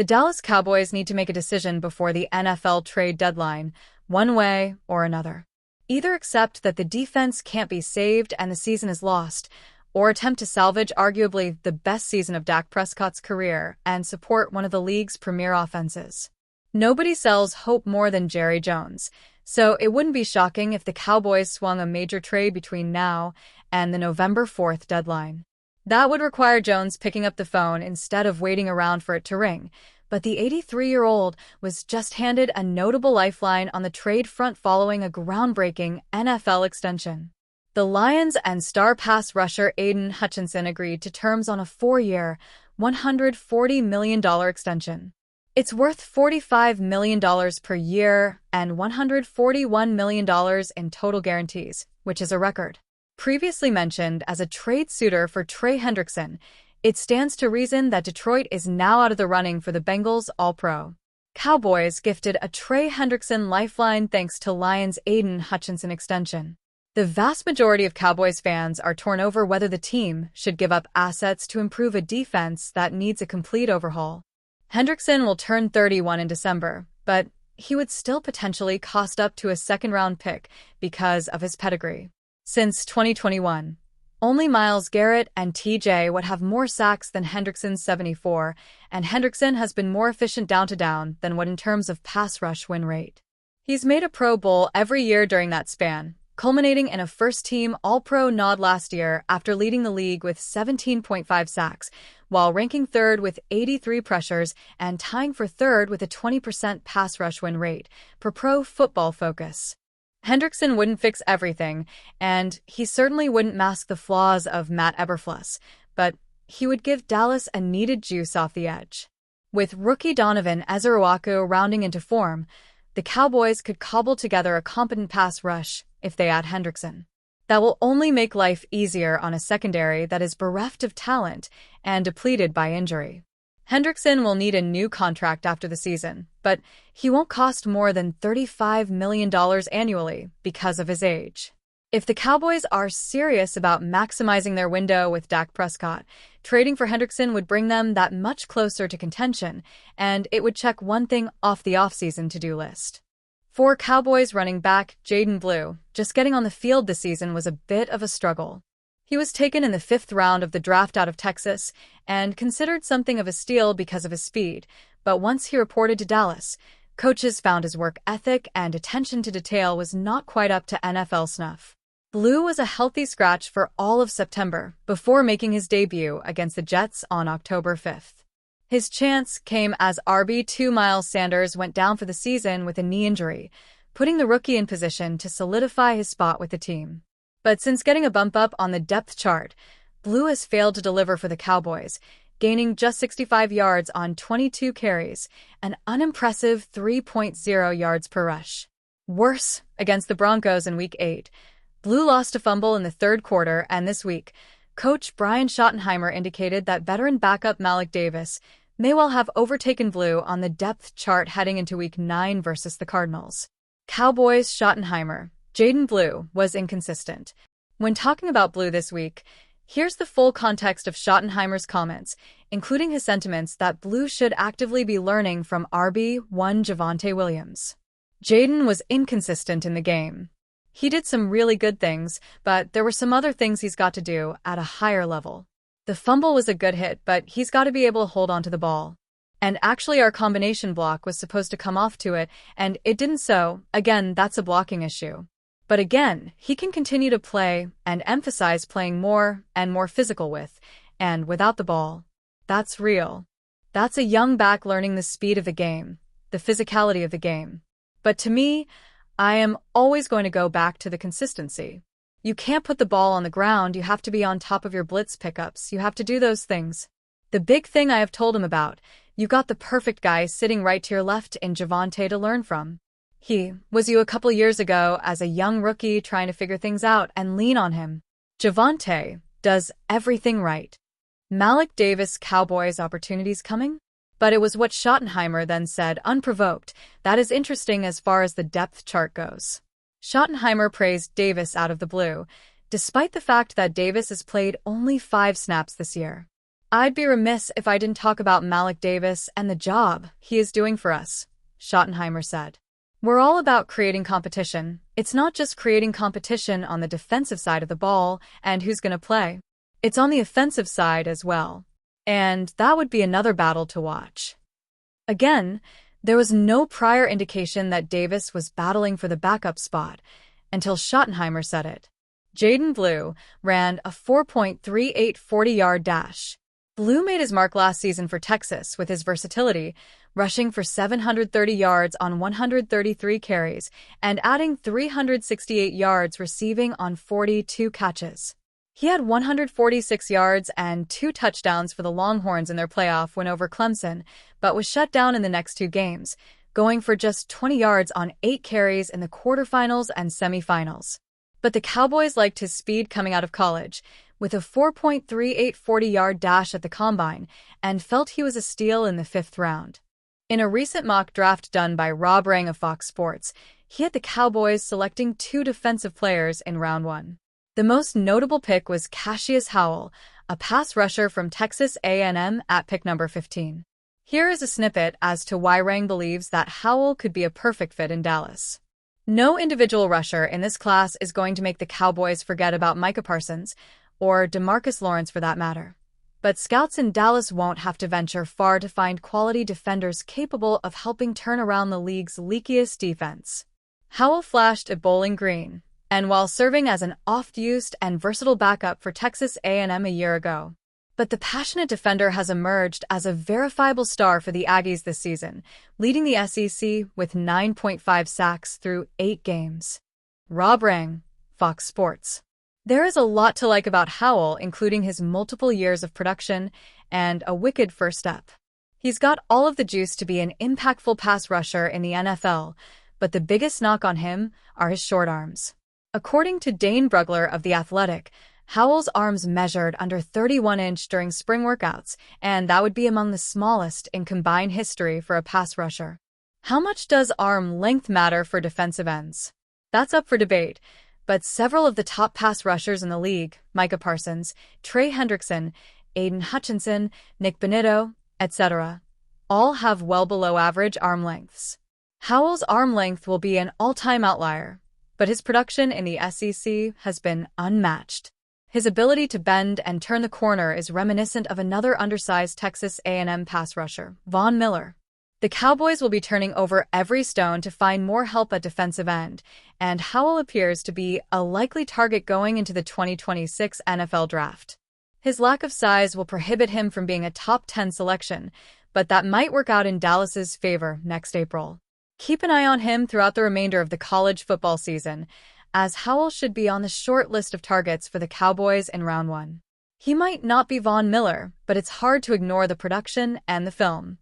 The Dallas Cowboys need to make a decision before the NFL trade deadline, one way or another. Either accept that the defense can't be saved and the season is lost, or attempt to salvage arguably the best season of Dak Prescott's career and support one of the league's premier offenses. Nobody sells hope more than Jerry Jones, so it wouldn't be shocking if the Cowboys swung a major trade between now and the November 4th deadline. That would require Jones picking up the phone instead of waiting around for it to ring, but the 83-year-old was just handed a notable lifeline on the trade front following a groundbreaking NFL extension. The Lions and star pass rusher Aiden Hutchinson agreed to terms on a 4-year, $140 million extension. It's worth $45 million per year and $141 million in total guarantees, which is a record. Previously mentioned as a trade suitor for Trey Hendrickson, it stands to reason that Detroit is now out of the running for the Bengals All-Pro. Cowboys gifted a Trey Hendrickson lifeline thanks to Lions' Aiden Hutchinson extension. The vast majority of Cowboys fans are torn over whether the team should give up assets to improve a defense that needs a complete overhaul. Hendrickson will turn 31 in December, but he would still potentially cost up to a second-round pick because of his pedigree. Since 2021, only Myles Garrett and TJ would have more sacks than Hendrickson's 74, and Hendrickson has been more efficient down-to-down than Wood in terms of pass rush win rate. He's made a Pro Bowl every year during that span, culminating in a first-team All-Pro nod last year after leading the league with 17.5 sacks, while ranking third with 83 pressures and tying for third with a 20% pass rush win rate, per Pro Football Focus. Hendrickson wouldn't fix everything, and he certainly wouldn't mask the flaws of Matt Eberflus, but he would give Dallas a needed juice off the edge. With rookie Donovan Ezeruaku rounding into form, the Cowboys could cobble together a competent pass rush if they add Hendrickson. That will only make life easier on a secondary that is bereft of talent and depleted by injury. Hendrickson will need a new contract after the season, but he won't cost more than $35 million annually because of his age. If the Cowboys are serious about maximizing their window with Dak Prescott, trading for Hendrickson would bring them that much closer to contention, and it would check one thing off the offseason to-do list. For Cowboys running back Jaden Blue, just getting on the field this season was a bit of a struggle. He was taken in the 5th round of the draft out of Texas and considered something of a steal because of his speed, but once he reported to Dallas, coaches found his work ethic and attention to detail was not quite up to NFL snuff. Blue was a healthy scratch for all of September before making his debut against the Jets on October 5th. His chance came as RB2 Miles Sanders went down for the season with a knee injury, putting the rookie in position to solidify his spot with the team. But since getting a bump up on the depth chart, Blue has failed to deliver for the Cowboys, gaining just 65 yards on 22 carries, an unimpressive 3.0 yards per rush. Worse, against the Broncos in Week 8, Blue lost a fumble in the third quarter, and this week, coach Brian Schottenheimer indicated that veteran backup Malik Davis may well have overtaken Blue on the depth chart heading into Week 9 versus the Cardinals. Cowboys Schottenheimer, Jaden Blue was inconsistent. When talking about Blue this week, here's the full context of Schottenheimer's comments, including his sentiments that Blue should actively be learning from RB1 Javonte Williams. Jaden was inconsistent in the game. He did some really good things, but there were some other things he's got to do at a higher level. The fumble was a good hit, but he's got to be able to hold onto the ball. And actually our combination block was supposed to come off to it, and it didn't, so, again, that's a blocking issue. But again, he can continue to play and emphasize playing more and more physical with and without the ball. That's real. That's a young back learning the speed of the game, the physicality of the game. But to me, I am always going to go back to the consistency. You can't put the ball on the ground, you have to be on top of your blitz pickups, you have to do those things. The big thing I have told him about, you got the perfect guy sitting right to your left in Javonte to learn from. He was you a couple years ago as a young rookie trying to figure things out and lean on him. Javonte does everything right. Malik Davis Cowboys opportunities coming? But it was what Schottenheimer then said unprovoked. That is interesting as far as the depth chart goes. Schottenheimer praised Davis out of the blue, despite the fact that Davis has played only 5 snaps this year. I'd be remiss if I didn't talk about Malik Davis and the job he is doing for us, Schottenheimer said. We're all about creating competition. It's not just creating competition on the defensive side of the ball and who's going to play. It's on the offensive side as well. And that would be another battle to watch. Again, there was no prior indication that Davis was battling for the backup spot until Schottenheimer said it. Jaden Blue ran a 4.38 40-yard dash. Blue made his mark last season for Texas with his versatility, rushing for 730 yards on 133 carries and adding 368 yards receiving on 42 catches. He had 146 yards and 2 touchdowns for the Longhorns in their playoff win over Clemson, but was shut down in the next 2 games, going for just 20 yards on 8 carries in the quarterfinals and semifinals. But the Cowboys liked his speed coming out of college, with a 4.38 40-yard dash at the Combine, and felt he was a steal in the 5th round. In a recent mock draft done by Rob Rang of Fox Sports, he had the Cowboys selecting 2 defensive players in round 1. The most notable pick was Cashius Howell, a pass rusher from Texas A&M at pick number 15. Here is a snippet as to why Rang believes that Howell could be a perfect fit in Dallas. No individual rusher in this class is going to make the Cowboys forget about Micah Parsons, or DeMarcus Lawrence for that matter. But scouts in Dallas won't have to venture far to find quality defenders capable of helping turn around the league's leakiest defense. Howell flashed at Bowling Green, and while serving as an oft-used and versatile backup for Texas A&M a year ago. But the passionate defender has emerged as a verifiable star for the Aggies this season, leading the SEC with 9.5 sacks through 8 games. Rob Rang, Fox Sports. There is a lot to like about Howell, including his multiple years of production and a wicked first step. He's got all of the juice to be an impactful pass rusher in the NFL, but the biggest knock on him are his short arms. According to Dane Brugler of The Athletic, Howell's arms measured under 31-inch during spring workouts, and that would be among the smallest in combined history for a pass rusher. How much does arm length matter for defensive ends? That's up for debate. But several of the top pass rushers in the league, Micah Parsons, Trey Hendrickson, Aiden Hutchinson, Nick Bonitto, etc., all have well below average arm lengths. Howell's arm length will be an all-time outlier, but his production in the SEC has been unmatched. His ability to bend and turn the corner is reminiscent of another undersized Texas A&M pass rusher, Von Miller. The Cowboys will be turning over every stone to find more help at defensive end, and Howell appears to be a likely target going into the 2026 NFL Draft. His lack of size will prohibit him from being a top 10 selection, but that might work out in Dallas's favor next April. Keep an eye on him throughout the remainder of the college football season, as Howell should be on the short list of targets for the Cowboys in round 1. He might not be Von Miller, but it's hard to ignore the production and the film.